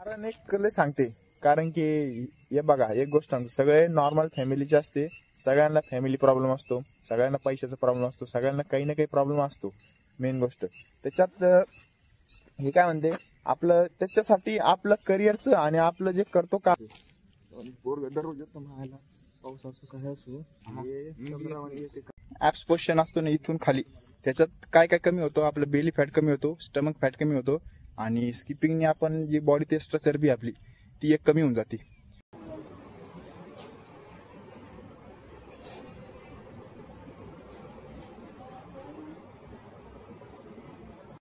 कारण एक लय सांगते, कारण की हे बघा, एक गोष्ट सांगतो, सगळे नॉर्मल फॅमिलीचे असते, सगळ्यांना फॅमिली प्रॉब्लेम असतो, सगळ्यांना पैशाचा प्रॉब्लेम असतो, सगळ्यांना काही ना काही प्रॉब्लेम असतो. मेन गोष्ट त्याच्यात हे काय म्हणते, आपलं त्याच्यासाठी आपलं करिअरचं आणि आपलं जे करतो का दररोज पाऊस असो काय असो, ऍप्स पोषण असतो ना इथून खाली, त्याच्यात काय काय कमी होतो, आपलं बेली फॅट कमी होतो, स्टमक फॅट कमी होतो, आणि स्किपिंगने आपण जी बॉडी टेस्ट चरबी आपली ती एक कमी होऊन जाते.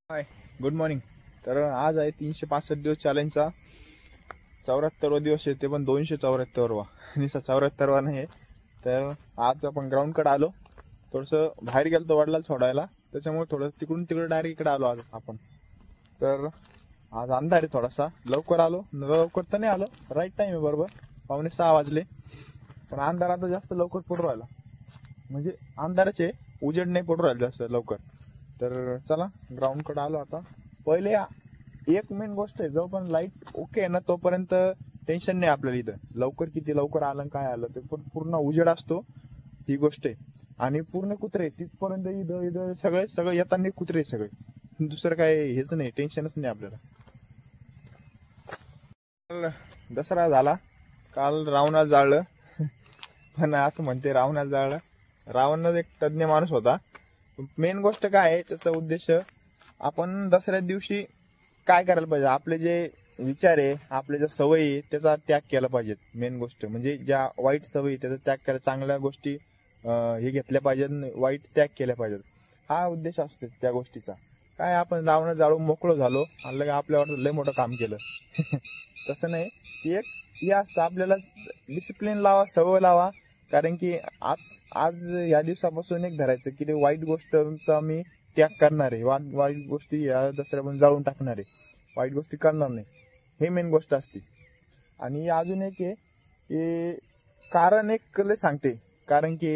हाय, गुड मॉर्निंग. तर आज आहे 365 दिवस चॅलेंजचा 74वा दिवस आहे, ते पण 274वा, निसा 74वा नाही. तर आज आपण ग्राउंड कडे आलो, थोडस बाहेर गेलो वडिलाला सोडायला, त्याच्यामुळे थोडं तिकडून तिकडे डायरेक्ट इकडे आलो आज आपण. तर आज अंधार आहे थोडासा, लवकर आलो, लवकर तर नाही आलो, राईट टाइम आहे, बरोबर 5:45 वाजले, पण अंधार आता जास्त लवकर पडू राहिला, म्हणजे अंधाराचे उजेड नाही पडू राहिला जास्त लवकर. तर चला ग्राउंड कडे आलो आता. पहिले एक मेन गोष्ट आहे, जो पण लाईट ओके आहे ना तोपर्यंत टेन्शन नाही आपल्याला. इथं लवकर किती लवकर आलं काय आलं ते पण पूर्ण उजेड असतो, ही गोष्ट आहे. आणि पूर्ण कुत्रे तिथपर्यंत, इथं सगळे येताना कुत्रे सगळे, दुसरं काय हेच नाही, टेन्शनच नाही आपल्याला. दसरा झाला काल, रावणाला जाळलं, पण असं म्हणते रावणाला जाळलं, रावण एक तज्ञ माणूस होता. मेन गोष्ट काय आहे, त्याचा उद्देश आपण दसऱ्या दिवशी काय करायला पाहिजे, आपले जे विचार आहे, आपल्या ज्या सवयी आहे त्याचा त्याग केला पाहिजे. मेन गोष्ट म्हणजे ज्या वाईट सवयी त्याचा त्याग केला, चांगल्या गोष्टी हे घेतल्या पाहिजेत, वाईट त्याग केल्या पाहिजेत, हा उद्देश असतो त्या गोष्टीचा. काय आपण रावण जाळून मोकळं झालो आणि आपल्यावर लय मोठं काम केलं तसं नाही. एक हे असतं, आपल्याला डिसिप्लिन लावा, सवय लावा, कारण की आज या दिवसापासून एक धरायचं की ते वाईट गोष्टीचा मी त्याग करणार आहे, वाईट गोष्टी या दसऱ्यापासून जाळून टाकणार आहे, वाईट गोष्टी करणार नाही, हे मेन गोष्ट असते. आणि अजून एक आहे, कारण एक लय सांगते, कारण की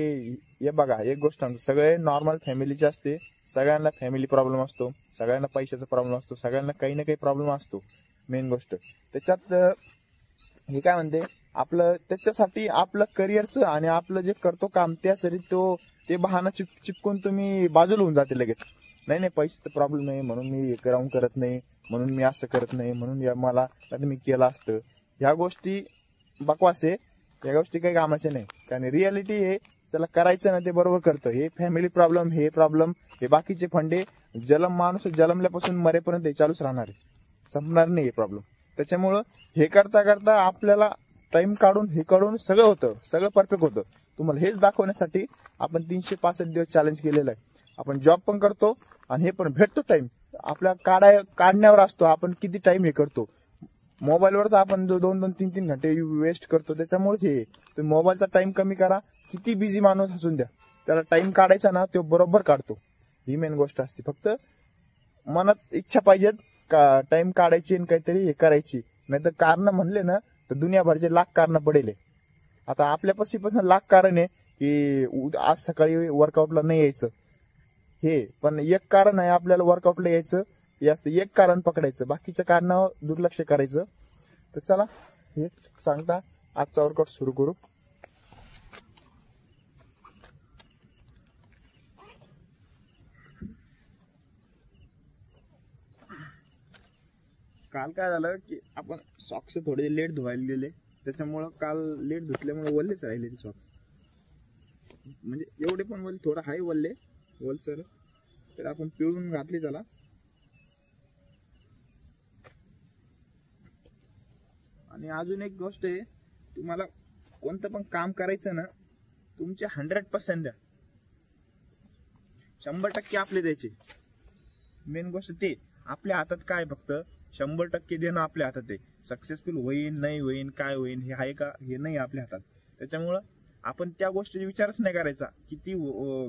हे बघा, एक गोष्ट सांगतो, सगळे नॉर्मल फॅमिलीचे असते, सगळ्यांना फॅमिली प्रॉब्लेम असतो, सगळ्यांना पैशाचा प्रॉब्लेम असतो, सगळ्यांना काही ना काही प्रॉब्लेम असतो. मेन गोष्ट त्याच्यात हे काय म्हणते, आपलं त्याच्यासाठी आपलं करिअरचं आणि आपलं जे करतो काम त्यासाठी ते बहाणा चिपकून तुम्ही बाजूला होऊन जाते लगेच. नाही पैशाचा प्रॉब्लेम आहे म्हणून मी ग्राउंड करत नाही, म्हणून मी असं करत नाही, म्हणून मला मी केलं असतं, ह्या गोष्टी बकवास आहे, या गोष्टी काही कामाच्या नाही. कारण रियालिटी हे त्याला करायचं ना ते बरोबर करतं. हे फॅमिली प्रॉब्लेम, हे बाकीचे फंडे माणूस जन्मल्यापासून मरेपर्यंत हे चालूच राहणार आहे, संपणार नाही हे प्रॉब्लेम. त्याच्यामुळं हे करता करता आपल्याला टाइम काढून हे काढून सगळं होतं, सगळं परफेक्ट होतं. तुम्हाला हेच दाखवण्यासाठी आपण 365 दिवस चॅलेंज केलेलं आहे. आपण जॉब पण करतो आणि हे पण भेटतो टाइम आपल्या काढण्यावर असतो, आपण किती टाइम हे करतो. मोबाईलवरच आपण 2-3 घंटे वेस्ट करतो, त्याच्यामुळे हे तुम्ही मोबाईलचा टाइम कमी करा. किती बिझी माणूस असून द्या, त्याला टाइम काढायचा ना तो बरोबर काढतो, ही मेन गोष्ट असते. फक्त मनात इच्छा पाहिजेत का टाइम काढायची आणि काहीतरी हे करायची, नाही तर कारण म्हणले ना तर दुनियाभरचे लाख कारण पडेल. आता आपल्यापासून लाख कारण आहे की आज सकाळी वर्कआउटला नाही यायचं, हे पण एक कारण आहे आपल्याला वर्कआउटला यायचं, हे असतं एक कारण पकडायचं, बाकीच्या कारणावर दुर्लक्ष करायचं. तर चला हे सांगता आजचा वर्कआउट सुरू करू. काल काय झालं की आपण सॉक्स थोडे लेट धुवायला गेले, त्याच्यामुळं काल लेट धुतल्यामुळे वल्लेच राहिले ते सॉक्स, म्हणजे एवढे पण वल्ले, थोडं हाय वलसर, तर आपण पिळून घातले त्याला. आणि अजून एक गोष्ट आहे, तुम्हाला कोणतं पण काम करायचं ना तुमचे 100% द्या, 100% आपले द्यायचे. मेन गोष्ट ते आपल्या हातात काय, फक्त 100% देणं आपल्या हातात आहे. सक्सेसफुल होईन नाही होईन काय होईन हे आहे का, हे नाही आपल्या हातात. त्याच्यामुळं आपण त्या गोष्टीचा विचारच नाही करायचा,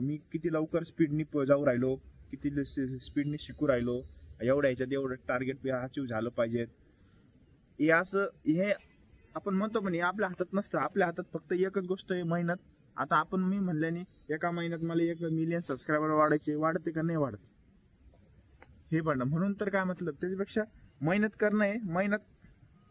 मी किती लवकर स्पीडनी जाऊ राहिलो, किती स्पीडने शिकू राहिलो, एवढ्या ह्याच्यात एवढं टार्गेट अचीव झालं पाहिजे, हे असं हे आपण म्हणतो पण हे आपल्या हातात नसतं. आपल्या हातात फक्त एकच गोष्ट आहे, मेहनत. आता आपण मी म्हणल्याने एका महिन्यात मला 1 मिलियन सबस्क्रायबर वाढते का नाही वाढत हे पण, म्हणून तर काय मतलब, त्याच्यापेक्षा मेहनत करणं आहे. मेहनत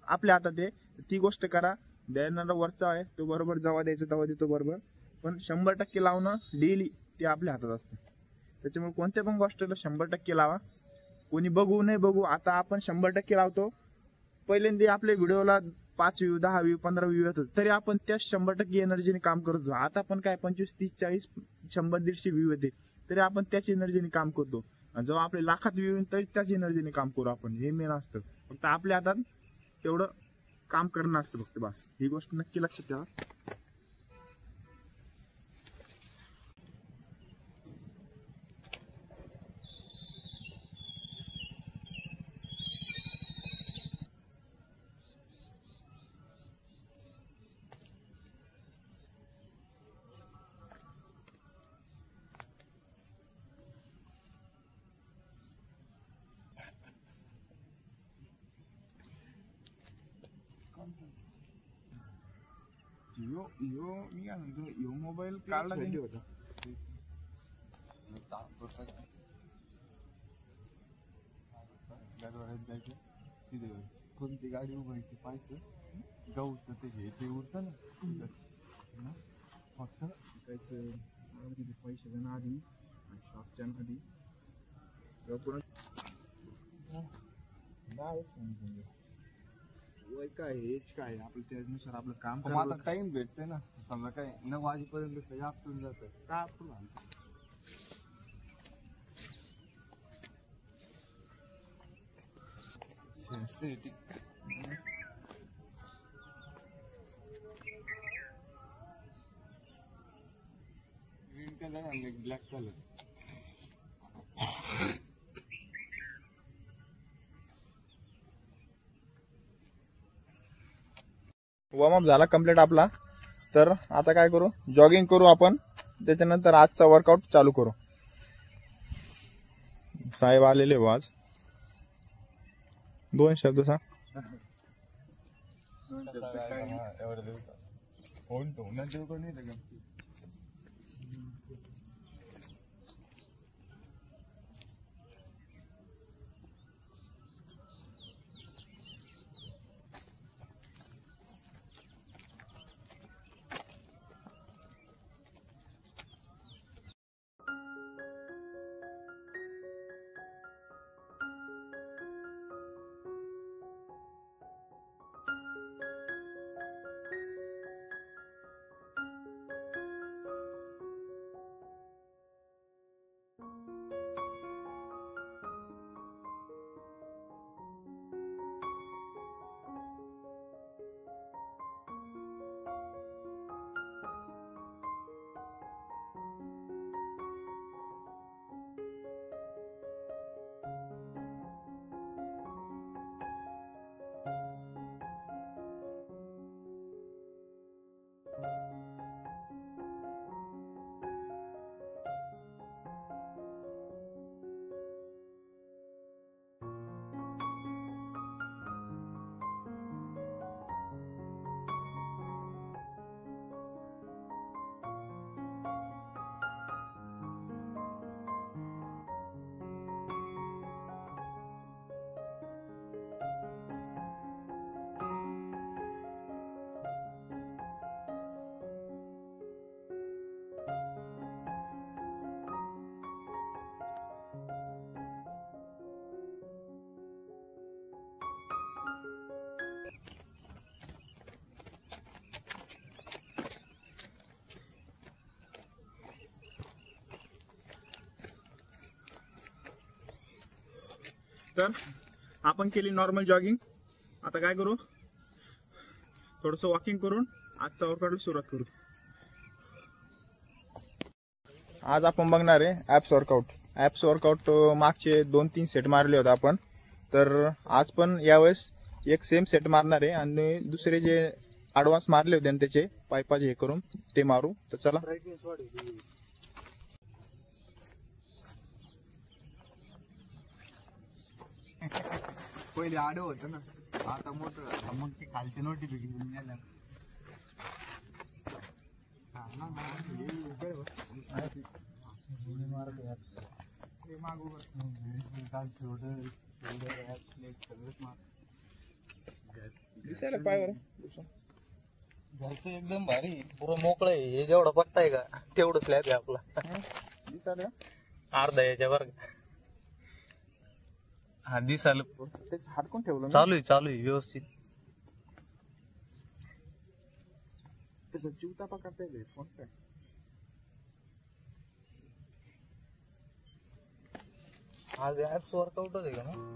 आपल्या हातात आहे. ती गोष्ट करा. देणारा वरचा आहे तो बरोबर जेव्हा द्यायचं तेव्हा देतो बरोबर, पण 100% लावणं डेली ते आपल्या हातात असतं. त्याच्यामुळे कोणत्या पण गोष्टीला 100% लावा. कोणी बघू नाही बघू, आता आपण 100% लावतो. पहिल्यांदा आपल्या व्हिडिओला 5 व्ह्यू 10 व्ह्यू 15 व्ह्यू येत होते, तरी आपण त्या 100% एनर्जीने काम करत होतो. आता पण काय 25 30 40 100 150 व्ह्यू येते तरी आपण त्याच एनर्जीने काम करतो. आणि जेव्हा आपले लाखात व्ह्यू येईल तरी त्याच एनर्जीने काम करू आपण. हे मेन असतं. फक्त आपल्या हातात तेवढं काम करणं असतं फक्त, बस. ही गोष्ट नक्की लक्षात ठेवा. मी काय म्हणतो, मोबाईल काढला त्यांनी होता. कोणती गाडी उभायची पाहायचं, गहूचं ते उरतं ना, फक्त पैसे देणं आधी, शॉपच्या आधी वय काय हेच काय आपलं त्यानुसार आपलं काम आता टाइम भेटते ना. समजा काय 9 वाजेपर्यंत सगळं आपटून जातं. का आपण सेन्सिटिव्ह ग्रीन कलर आणि ब्लॅक कलर. वॉर्मअप झाला कम्प्लीट आपला. तर आता काय करू, जॉगिंग करू आपण. त्याच्यानंतर आजचा वर्कआउट चालू करू. साहेब आलेले हो आज. 2 शब्द सांग. एवढ्या दिवसात फोन ठेवून देऊ का नाही. तर आपण केली नॉर्मल जॉगिंग. आता काय करू, थोडस वॉकिंग करून आजचा वर्कआउट सुरुवात करू. आज आपण बघणार आहे ॲप्स वर्कआउट. ॲप्स वर्कआउट मागचे 2-3 सेट मारले होते आपण. तर आज पण यावेळेस एक सेम सेट मारणार आहे आणि दुसरे जे ॲडव्हान्स मारले होते आणि त्याचे पायपाचे हे करून ते मारू. तर चला. पहिले आडव होतं ना, आता मोठं झालं. मग ते खालचे नोटिफिकेशन झालं. दिसायला पायवर घरचं एकदम भारी पुरं मोकळं आहे. हे जेवढा पट्टा आहे का तेवढं स्लॅब आहे आपला. दिसायला अर्धा याच्या वर हा दिसायला त्याच हाडकून ठेवलं मी. चालू आहे व्यवस्थित. त्याचा जीवता पकडता येईल फोन काय. आज ऍप्स वर्कआउटच आहे का ना.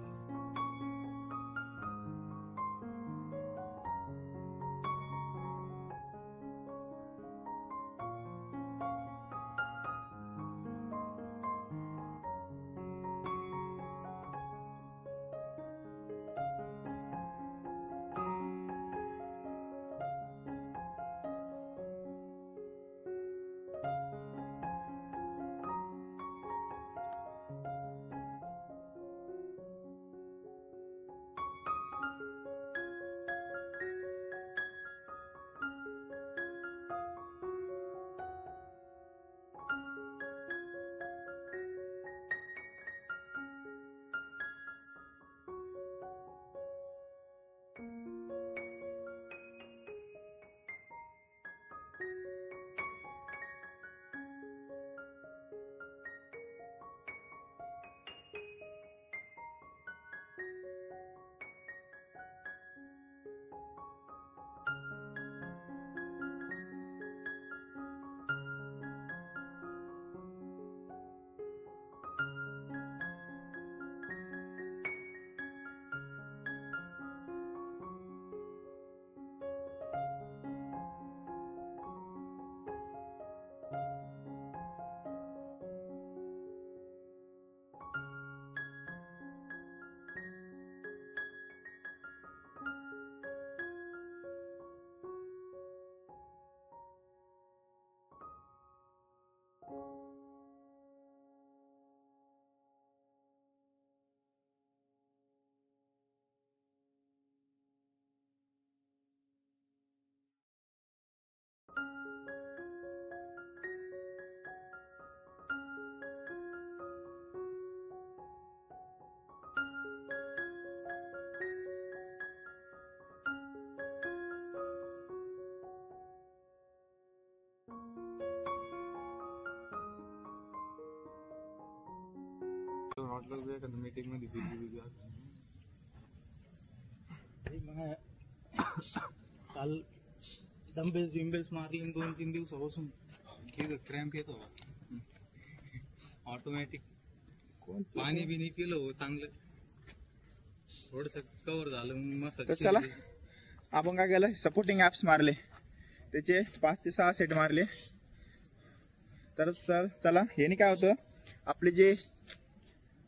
मीटिंग मध्ये काल डंबेल्स बिंबेल्स मारले 2-3 दिवसापासून क्रॅम्प येतो ऑटोमॅटिक. पाणी बिनी पिलं हो चांगलं थोडस कव्हर झालं मग तर चला आपण काय केलं सपोर्टिंग ऍप्स मारले त्याचे 5 ते 6 सेट मारले. तर चला हे नाही काय होतं आपले जे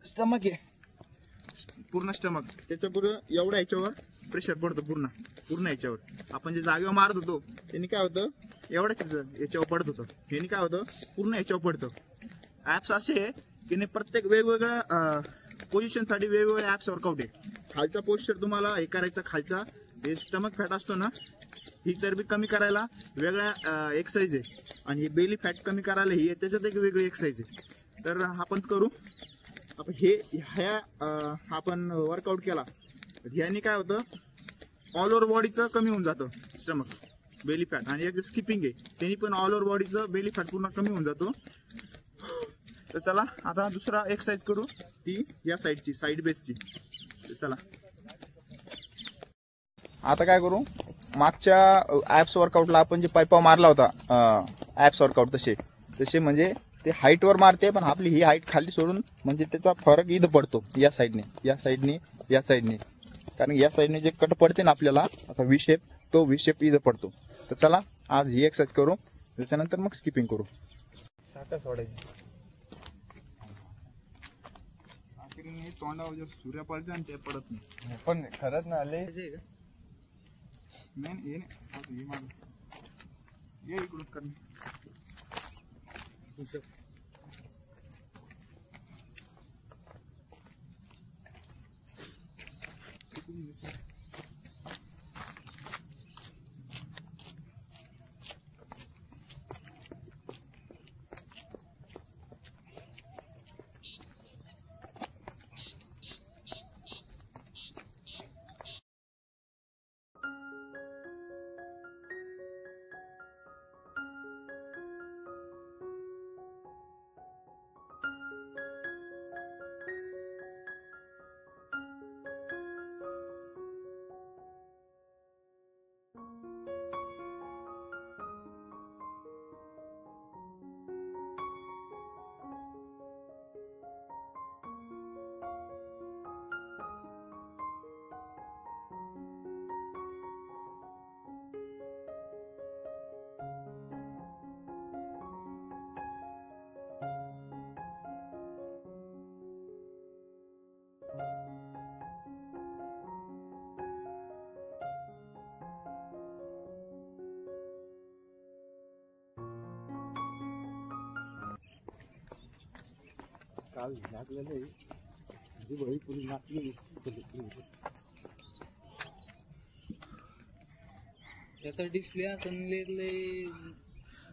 स्टमक आहे पूर्ण स्टमक त्याच्या पुढं एवढ्या ह्याच्यावर प्रेशर पडतं पूर्ण ह्याच्यावर. आपण जे जागेवर मारत होतो त्यांनी काय होतं एवढ्याच याच्यावर पडत होतं. ह्यानी काय होतं पूर्ण याच्यावर पडतं. ऍप्स असे आहे की नाही प्रत्येक वेगवेगळ्या पोझिशनसाठी वेगवेगळे ऍप्स वर्कआउट आहे. खालचा पोस्चर तुम्हाला हे करायचा खालचा हे स्टमक फॅट असतो ना ही चरबी कमी करायला वेगळ्या एक्सरसाइज आहे आणि ही बेली फॅट कमी करायला ही त्याच्यात एक वेगळी एक्सरसाइज आहे. तर आपण करू आपण ह्या आपण वर्कआउट केला ह्यानी काय होतं ऑल ओव्हर बॉडीचं कमी होऊन जातं स्टमक बेली फॅट आणि एक स्किपिंग आहे त्यांनी पण ऑल ओव्हर बॉडीचं बेली फॅट पूर्ण कमी होऊन जातो. तर चला आता दुसरा एक्सरसाइज करू ती या साईडची साईड बेसची. चला आता काय करू मागच्या ऍप्स वर्कआउटला आपण जे पायपा मारला होता ऍप्स वर्कआउट तसे म्हणजे ते हाईट वर मारते पण आपली ही हाईट खाली सोडून म्हणजे त्याचा फरक इथं पडतो या साईडने कारण या साईडने जे कट पडते ना आपल्याला आता व्ही शेप तो व्ही शेप इथं पडतो. तर चला आज ही एक्सरसाइज करू त्याच्यानंतर मग स्किपिंग करू. साठा सोडायची तोंडावर सूर्य पडते आणि ते पडत नाही पण खरंच ना आले नाही ये इकडून करणे काल लागलेलं आहे जी बळी पुरी नाचली त्याचा डिस्प्ले असं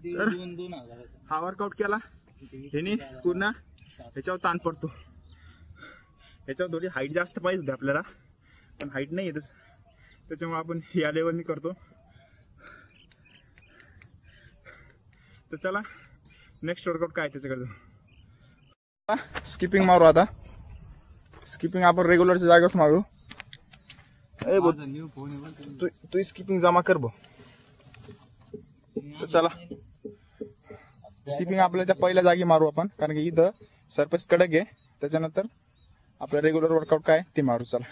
तर 2,000 हा वर्कआउट केला ह्याने पूर्ण ह्याच्यावर ताण पडतो. ह्याच्यावर थोडी हाईट जास्त पाहिजे होती आपल्याला, पण हाईट नाही येतच, त्याच्यामुळे आपण या लेवलनी करतो. तर चला नेक्स्ट वर्कआउट काय त्याच्याकडे स्किपिंग मारू. आता स्किपिंग आपण रेग्युलरच्या जागेवर मारू. न्यू फोन तू स्किपिंग जमा कर भाऊ. तर चला स्किपिंग आपल्या त्या पहिल्या जागी मारू आपण, कारण की इथं सरफेस कडक आहे. त्याच्यानंतर आपलं रेग्युलर वर्कआउट काय ते मारू. चला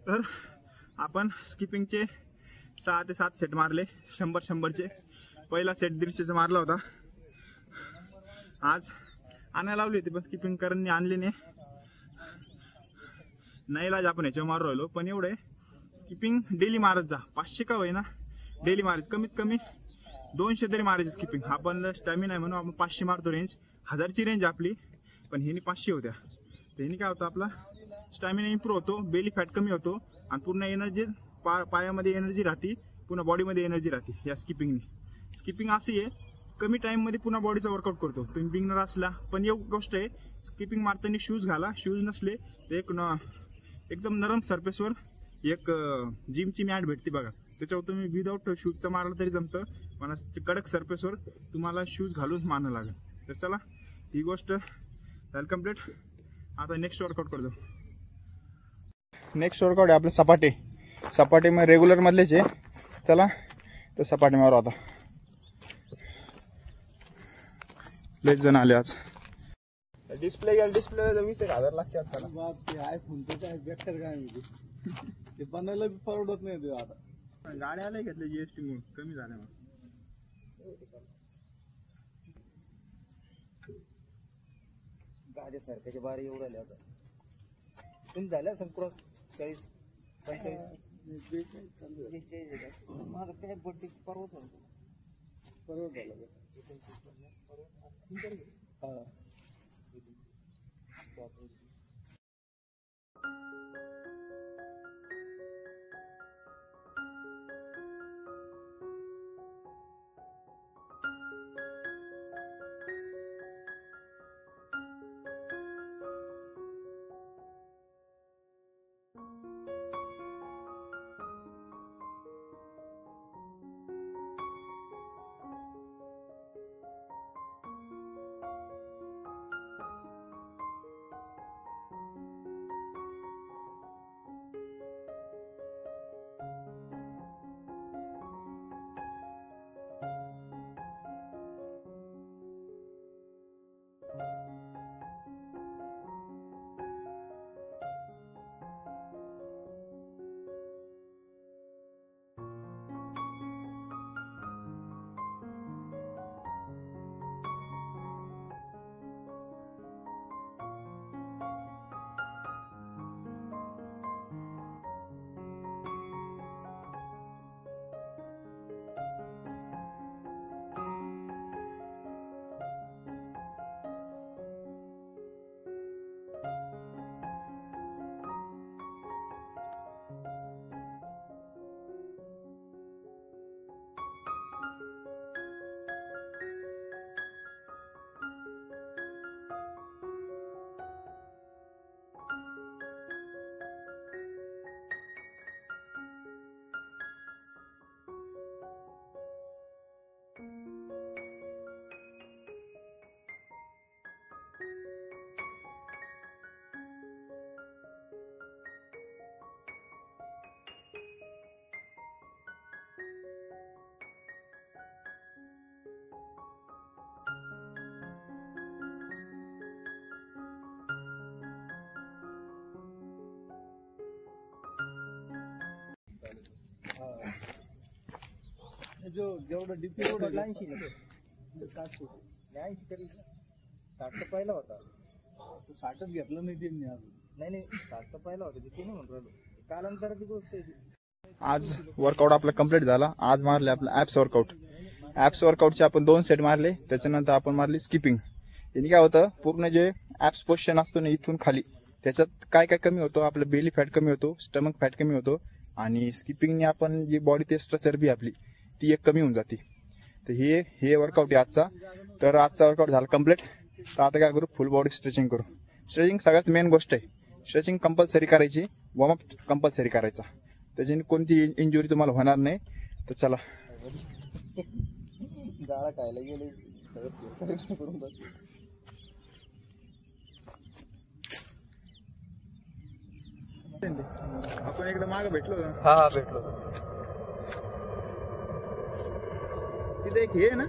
तर आपण स्किपिंगचे 6 ते 7 सेट मारले, 100-100चे. पहिला सेट 150चा मारला होता. आज आणायला लावली होती पण स्किपिंग करणं आणली नाही लाज आपण ह्याच्यावर मारू राहिलो. पण एवढे स्किपिंग डेली मारत जा, 500 का होईना डेली मारायचं, कमीत कमी 200 तरी मारायचे स्किपिंग. आपण स्टॅमिना आहे म्हणून आपण 500 मारतो. रेंज 1000ची रेंज आपली, पण ह्यानी 500 होत्या. तर ह्यानी काय होतं, आपला स्टॅमिना इम्प्रूव्ह होतो, बेली फॅट कमी होतो आणि पूर्ण एनर्जी पायामध्ये एनर्जी राहते, पुन्हा बॉडीमध्ये एनर्जी राहते या स्किपिंगने. स्किपिंग अशी आहे, कमी टाइममध्ये पुन्हा बॉडीचा वर्कआउट करतो. तुम्ही बिगनर असला पण एक गोष्ट आहे, स्किपिंग मारताना शूज घाला. शूज नसले तर एकदम नरम सरफेसवर एक जिमची मॅट भेटते बघा, त्याच्यावर तुम्ही विदाऊट शूजचं मारलं तरी जमतं, पण कडक सरफेसवर तुम्हाला शूज घालून मारणं लागेल. तर चला ही गोष्ट झाली कम्प्लीट. आता नेक्स्ट वर्कआउट करतो. नेक्स्ट वर्कआउट आहे आपलं सपाटे मग रेग्युलर मधलेच आहे. चला तर सपाटे मारू. आता लेट जण आले आज. डिस्प्ले 20,000 लागते आता. ते आयफोनचं काय बेकार काय म्हणजे ते बनायला बी परवडत नाही ते. आता गाड्या आल्या घेतल्या जीएसटी म्हणून कमी झाल्या. मग गाड्या सारख्याच्या बारी एवढं आल्या आता. तुम्ही झाल्या सर क्रॉस 40-45 माझं काय बड्डे परवत झालं. हा जो जेवढं डीपी रोड 80 तरी 60 तर पहिला होता. तो 60च घेतलं नाही त्यांनी अजून. नाही 60 तर पहिला होता ते नाही म्हणतो कालांतराची गोष्ट आहे ती. आज वर्कआउट आपला कम्प्लीट झाला. आज मारले आपलं ऍप्स वर्कआउट. ऍप्स वर्कआउटचे आपण 2 सेट मारले. त्याच्यानंतर आपण मारली स्किपिंग. याने काय होतं, पूर्ण जे ऍप्स पोझिशन असतो ना इथून खाली, त्याच्यात काय काय कमी होतो, आपलं बेली फॅट कमी होतो, स्टमक फॅट कमी होतो, आणि स्किपिंगने आपण जी बॉडी टेस्ट चरबी आपली ती एक कमी होऊन जाते. तर हे वर्कआउट आहे आजचा. तर आजचा वर्कआउट झाला कम्प्लीट. तर आता काय करू, फुल बॉडी स्ट्रेचिंग करू. स्ट्रेचिंग सगळ्यात मेन गोष्ट आहे. स्ट्रेचिंग कंपल्सरी करायची, वॉर्मअप कंपल्सरी करायचा. त्याच्याने कोणती इंजुरी तुम्हाला होणार नाही. तर चला, जाळा खायला गेले सगळं करून बस. आपण एकदा मागे भेटलो होतो. हा भेटलो. तिथे एक हे आहे ना,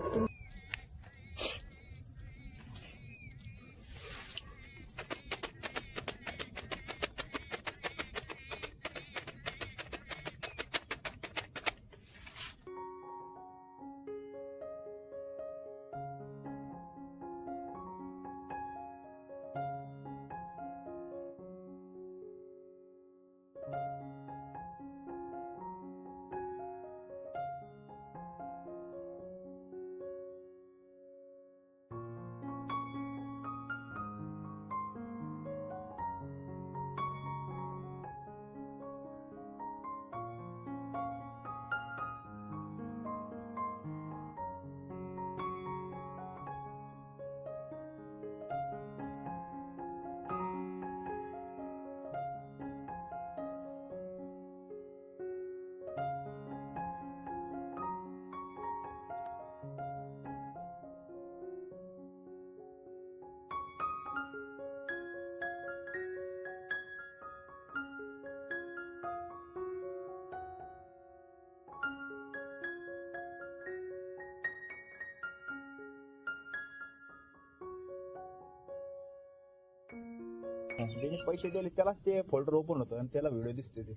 ज्याने पैसे दिले त्यालाच ते फोल्डर ओपन होतं आणि त्याला व्हिडिओ दिसते ते.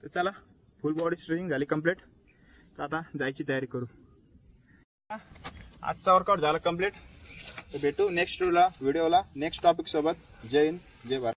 तर चला, फुल बॉडी स्ट्रेचिंग झाली कम्प्लीट. तर आता जायची तयारी करू. आजचा वर्कआउट झाला कम्प्लीट. तर भेटू नेक्स्ट व्हिडिओला नेक्स्ट टॉपिक सोबत. जय हिंद, जय भारत.